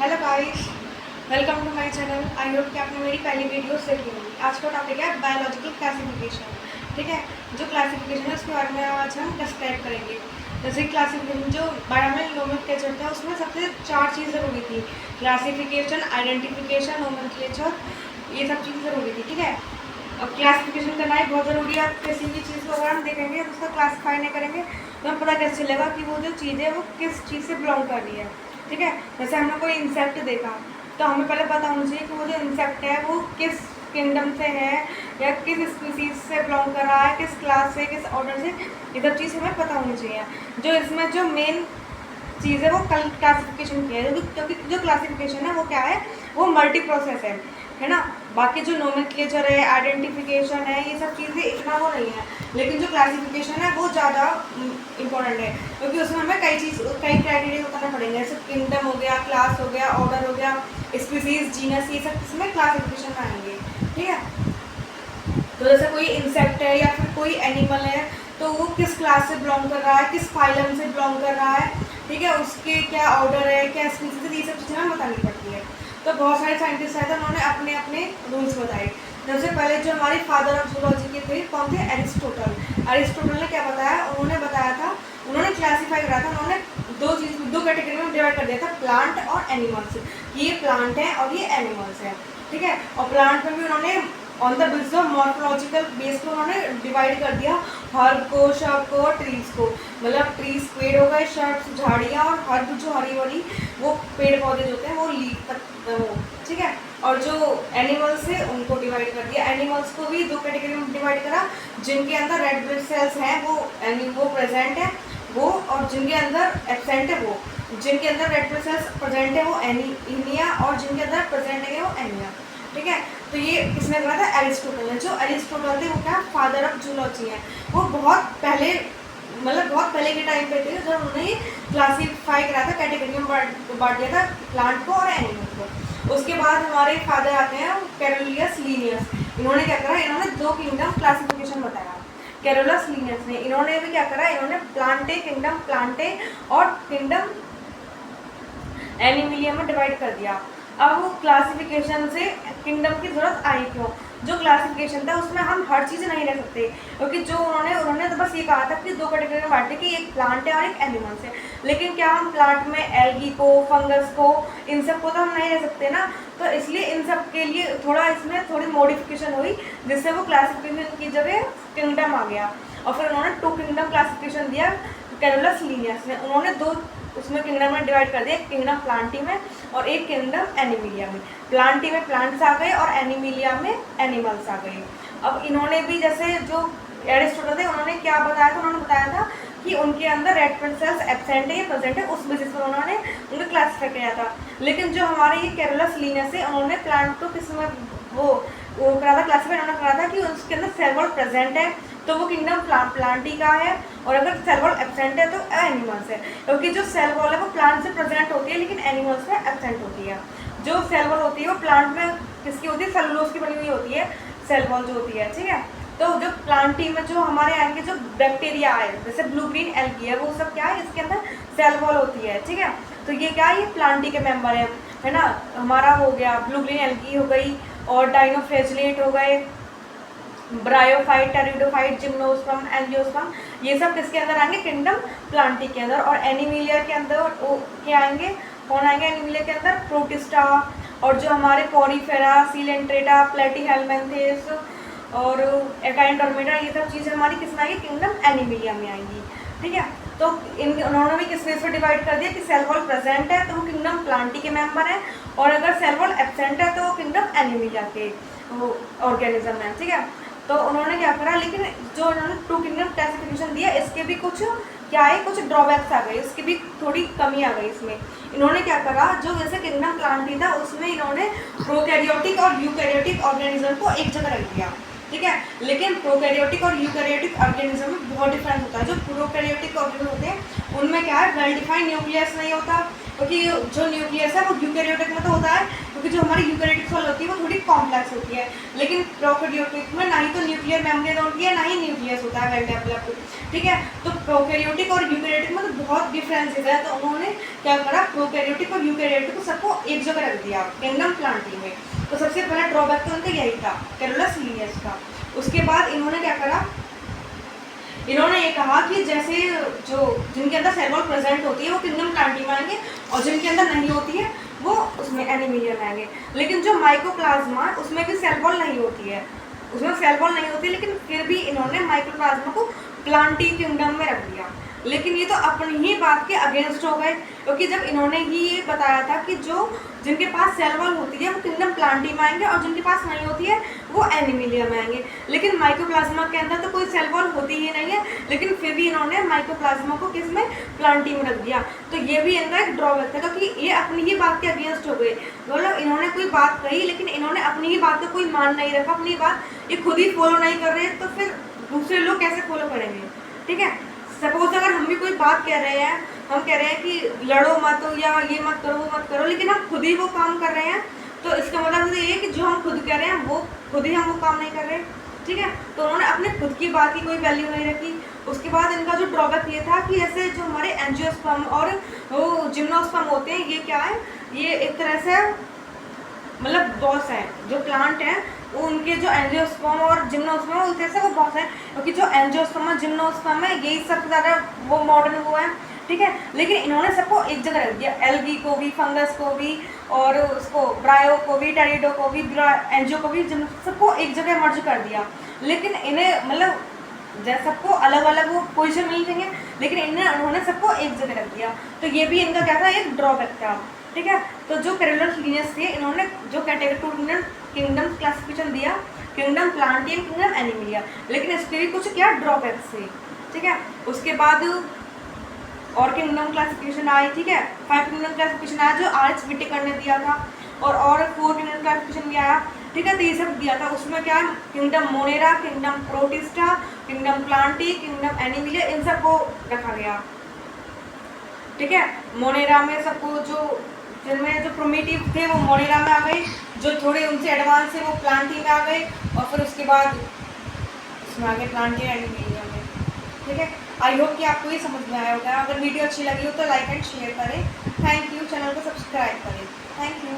Hello guys, welcome to my channel. I hope कि आपने मेरी पहली वीडियो देखी होगी। आज का टॉपिक है बायोलॉजिकल क्लासिफिकेशन। ठीक है, जो क्लासिफिकेशन है उसके बारे में आज हम डिस्क्राइब करेंगे। जैसे क्लासिफिकेशन जो बायोमेल नोमेनक्लेचर था उसमें सबसे 4 चीज़ ज़रूरी थी। क्लासिफिकेशन, आइडेंटिफिकेशन, नोमेनक्लेचर, ये सब चीज़ ज़रूरी थी। ठीक है, अब क्लासिफिकेशन करना ही बहुत ज़रूरी है। आप किसी भी चीज़ को अगर हम देखेंगे तो उसका क्लासीफाई नहीं करेंगे तो हमें पता कैसे चलेगा कि वो जो चीज़ है वो किस चीज़ से बिलोंग कर रही है। ठीक है, जैसे हमने कोई इंसेक्ट देखा तो हमें पहले पता होना चाहिए कि वो जो इंसेक्ट है वो किस किंगडम से है या किस स्पीसीज से बिलोंग कर रहा है, किस क्लास से, किस ऑर्डर से। ये सब चीज़ हमें पता होनी चाहिए। जो इसमें जो मेन चीज़ है वो कल क्लासिफिकेशन की है, क्योंकि जो क्लासिफिकेशन है वो क्या है, वो मल्टी प्रोसेस है ना। बाकी जो नोमेनक्लेचर है, आइडेंटिफिकेशन है, ये सब चीज़ें इतना वो नहीं है, लेकिन जो क्लासिफिकेशन है वो ज़्यादा इंपॉर्टेंट है, क्योंकि उसमें हमें कई क्राइटेरिया बताना पड़ेंगे। जैसे किंगडम हो गया, क्लास हो गया, ऑर्डर हो गया, स्पीसीज, जीनस, ये सब इसमें क्लासिफिकेशन में आएंगे। ठीक है, तो जैसे कोई इंसेक्ट है या फिर कोई एनिमल है तो वो किस क्लास से बिलोंग कर रहा है, किस फाइलम से बिलोंग कर रहा है, ठीक है, उसके क्या ऑर्डर है, क्या स्पीसीज है, ये सब चीज़ें हमें बतानी पड़ती है। तो बहुत सारे साइंटिस्ट आए थे, उन्होंने अपने अपने रूल्स बताए। सबसे पहले जो हमारे फादर ऑफ जूलॉजी के थे कौन थे, एरिस्टोटल। एरिस्टोटल ने क्या बताया, उन्होंने बताया था, उन्होंने क्लासीफाई करा था, उन्होंने दो कैटेगरी में डिवाइड कर दिया था, प्लांट और एनिमल्स। ये प्लांट है और ये एनिमल्स है। ठीक है, और प्लांट में भी उन्होंने on the basis of morphological base को उन्होंने डिवाइड कर दिया, हर्ब को, शर्ब को और ट्रीज को। मतलब ट्रीज पेड़ हो गए, शर्ब झाड़ियाँ, और हर्ब जो हरी भरी वो पेड़ पौधे जो होते हैं वो लीफ वो। ठीक है, और जो एनिमल्स है उनको डिवाइड कर दिया। एनिमल्स को भी दो कैटेगरी में डिवाइड करा, जिनके अंदर रेड ब्लड सेल्स हैं वो प्रेजेंट है वो, और जिनके अंदर एब्सेंट है वो। जिनके अंदर रेड ब्लड सेल्स प्रेजेंट है वो एनीमिया, और जिनके अंदर प्रेजेंट है वो एनीमिया। ठीक है, तो ये किसने कहा था, एरिस्टोटल ने। जो एरिस्टोटल थे वो क्या, फादर ऑफ जूलॉजी है। वो बहुत पहले, मतलब बहुत पहले के टाइम पे थे जब उन्होंने ये क्लासीफाई करा था, कैटेगरी में बांट दिया था प्लांट को और एनिमल को। उसके बाद हमारे फादर आते हैं कैरोलियस लीनियस। इन्होंने क्या करा, इन्होंने दो किंगडम क्लासिफिकेशन बताया। कैरोलस लीनियस ने, इन्होंने भी क्या करा, इन्होंने प्लांटे किंगडम प्लांटे और किंगडम एनिमिलिया में डिवाइड कर दिया। अब क्लासिफिकेशन से किंगडम की जरूरत आई क्यों, जो क्लासिफिकेशन था उसमें हम हर चीज़ नहीं रख सकते, क्योंकि जो उन्होंने तो बस ये कहा था कि दो कैटेगरी में बांटे कि एक प्लांट है और एक एनिमल्स है। लेकिन क्या हम प्लांट में एल्गी को, फंगस को, इन सब को तो हम नहीं रह सकते ना। तो इसलिए इन सब के लिए थोड़ा इसमें थोड़ी मॉडिफिकेशन हुई, जिससे वो क्लासिफिकेशन की जगह किंगडम आ गया। और फिर उन्होंने 2 किंगडम क्लासिफिकेशन दिया कैरोलस लीनियस ने। उन्होंने दो उसमें किंगडम में डिवाइड कर दिया, एक किंगडम प्लांटी में और एक किंगडम एनिमिलिया में। प्लांटी में प्लांट्स आ गए और एनिमिलिया में एनिमल्स आ गए। अब इन्होंने भी, जैसे जो एरिस्टोटल थे उन्होंने क्या बताया था, उन्होंने बताया था कि उनके अंदर रेड ब्लड सेल्स एब्सेंट है या प्रेजेंट है, उस बेसिस पर उन्होंने उनको क्लासीफाई किया था। लेकिन जो हमारे ये कैरोलस लीनियस है, उन्होंने प्लांट को किस में वो करा था क्लासीफाई, उन्होंने करा था कि उसके अंदर सेल वॉल प्रेजेंट है तो वो किंगडम प्लांटी का है, और अगर सेल वॉल एब्सेंट है तो एनिमल्स है। क्योंकि जो सेल वॉल है वो प्लांट से प्रेजेंट होती है लेकिन एनिमल्स में एब्सेंट होती है। जो सेल वॉल होती है वो प्लांट में किसकी होती है, सेलुलोज की बनी हुई होती है सेल वॉल जो होती है। ठीक है, तो जो प्लांटी में जो हमारे आएंगे जो बैक्टीरिया है, जैसे ब्लू ग्रीन एल्गी है, वो सब क्या है, इसके अंदर सेल वॉल होती है। ठीक है, तो ये क्या है, ये प्लांटी के मेंबर है ना। हमारा हो गया ब्लू ग्रीन एल्गी हो गई, और डाइनोफ्लैजेलेट हो गए, ब्रायोफाइट, टेरिडोफाइट, जिम्नोस्पर्म, एंजियोस्पर्म, ये सब किसके अंदर आएंगे, किंगडम प्लांटी के अंदर। और एनिमिलिया के अंदर क्या आएंगे, कौन आएंगे एनिमिलिया के अंदर, प्रोटिस्टा, और जो हमारे पॉरीफेरा, सीलेंट्रेटा, प्लेटीहेलमिन्थेस और एकाइंडोर्मिटा, ये सब चीज़ें हमारी किस में आएंगी, किंगडम एनिमिलिया में आएंगी। ठीक है, तो उन्होंने भी किस बेस पर डिवाइड कर दिया कि सेल वॉल प्रेजेंट है तो वो किंगडम प्लांटी के मेंबर है, और अगर सेल वॉल एब्सेंट है तो वो किंगडम एनिमिलिया के ऑर्गेनिज्म है। ठीक है, तो उन्होंने क्या करा, लेकिन जो उन्होंने 2 किंगडम क्लासिफिकेशन दिया, इसके भी कुछ क्या है, कुछ ड्रॉबैक्स आ गए, इसकी भी थोड़ी कमी आ गई इसमें। इन्होंने क्या करा, जो जैसे किंगडम प्लांटी था उसमें इन्होंने प्रोकैरियोटिक और यूकैरियोटिक ऑर्गेनिज्म को एक जगह रख दिया। ठीक है, लेकिन प्रोकैरियोटिक और यूकैरियोटिक ऑर्गेनिज्म में बहुत डिफरेंस होता है। जो प्रोकैरियोटिक ऑर्गेनिज्म होते हैं उनमें क्या है, वेल डिफाइंड न्यूक्लियस नहीं होता, क्योंकि जो न्यूक्लियस है वो यूकैरियोटिक में तो होता है, क्योंकि जो हमारी यूकैरियोटिक सेल होती है वो थोड़ी कॉम्प्लेक्स होती है, लेकिन प्रोकैरियोटिक में ना ही तो न्यूक्लियर मेम्ब्रेन होती है ना ही न्यूक्लियस होता है वेल डेवलप्ड, ठीक है। तो प्रोकैरियोटिक और यूकैरियोटिक में तो बहुत डिफरेंसेस है, तो उन्होंने क्या करा, प्रोकैरियोटिक और यूकैरियोटिक को सबको एक जगह रख दिया किंगडम प्लांटी में। तो सबसे पहला ड्रॉबैक तो उनका यही था, कैरोलस लीनियस का। उसके बाद इन्होंने क्या करा, इन्होंने ये कहा कि जैसे जो जिनके अंदर सेल वॉल प्रेजेंट होती है वो किंगडम प्लांटी में आएंगे, और जिनके अंदर नहीं होती है वो उसमें एनीमिलिया में आएंगे। लेकिन जो माइकोप्लाज्मा उसमें भी सेल वॉल नहीं होती है, उसमें सेल वॉल नहीं होती, लेकिन फिर भी इन्होंने माइकोप्लाज्मा को प्लांटी किंगडम में रख दिया। लेकिन ये तो अपनी ही बात के अगेंस्ट हो गए, क्योंकि जब इन्होंने ही ये बताया था कि जो जिनके पास सेल वॉल होती है वो किंगडम प्लांटी में आएंगे और जिनके पास नहीं होती है वो एनीमिलिया में आएंगे। लेकिन माइकोप्लाज्मा के अंदर तो कोई सेल वॉल होती ही नहीं है, लेकिन फिर भी इन्होंने माइकोप्लाज्मा को किस में, प्लांटी में रख दिया। तो ये भी इनका एक ड्रॉबैक था, क्योंकि ये अपनी ही बात के अगेंस्ट हो गए। मतलब इन्होंने कोई बात कही लेकिन इन्होंने अपनी ही बात को कोई मान नहीं रखा, अपनी बात ये खुद ही फॉलो नहीं कर रहे, तो फिर दूसरे लोग कैसे फॉलो करेंगे, ठीक है। सपोज अगर हम भी कोई बात कह रहे हैं, हम कह रहे हैं कि लड़ो मत या ये मत करो वो मत करो, लेकिन हम खुद ही वो काम कर रहे हैं, तो इसका मतलब ये है कि जो हम खुद कह रहे हैं वो खुद ही हम वो काम नहीं कर रहे, ठीक है। तो उन्होंने अपने खुद की बात की कोई वैल्यू नहीं रखी। उसके बाद इनका जो ड्रॉबैक ये था कि जैसे जो हमारे एंजियोस्पर्म और वो जिम्नोस्पर्म होते हैं, ये क्या है, ये एक तरह से मतलब बॉस है, जो प्लांट है वो उनके जो एंजियोस्पर्म और जिम्नोस्पर्म है उनसे से वो बॉस है, क्योंकि जो एंजियोस्पर्म और जिम्नोस्पर्म है यही सबसे ज़्यादा वो मॉडर्न वो है, ठीक है। लेकिन इन्होंने सबको एक जगह रख दिया, एल्गी को भी, फंगस को भी, और उसको ब्रायो को भी, टेरिडो को भी, एंजियो को भी, सबको एक जगह मर्ज कर दिया। लेकिन इन्हें मतलब जैसे सबको अलग अलग वो पोजीशन मिल चाहिए, लेकिन उन्होंने सबको एक जगह रख दिया। तो ये भी इनका क्या था, एक ड्रॉबैक था, ठीक है। तो जो कैरोलस लीनियस थे, इन्होंने जो कैटेगरी किंगडम क्लासिफिकेशन दिया, किंगडम प्लांटी, किंगडम एनीमिलिया, लेकिन इसके भी कुछ क्या ड्रॉबैक्स थे, ठीक है। उसके बाद और किंगडम क्लासिफिकेशन आई, ठीक है, 5 किंगडम क्लासिफिकेशन आया जो आर.एच. व्हिटेकर ने दिया था, और 4 किंगडम क्लासिफिकेशन भी आया, ठीक है। तो ये सब दिया था, उसमें क्या, kingdom Monera, kingdom Protista, kingdom Plantae, kingdom Animalia, इन सबको रखा गया, ठीक है। मोनेरा में सबको जो जिनमें जो प्रोमिटिव थे वो मोनेरा में आ गए, जो थोड़े उनसे एडवांस थे वो प्लांटी में आ गए, और फिर उसके बाद इसमें आ गए प्लांटी एनीमिलिया में, ठीक है। आई होप कि आपको ये समझ में आया होगा। अगर वीडियो अच्छी लगी हो तो लाइक एंड शेयर करें। Thank you. चैनल को सब्सक्राइब करें। Thank you.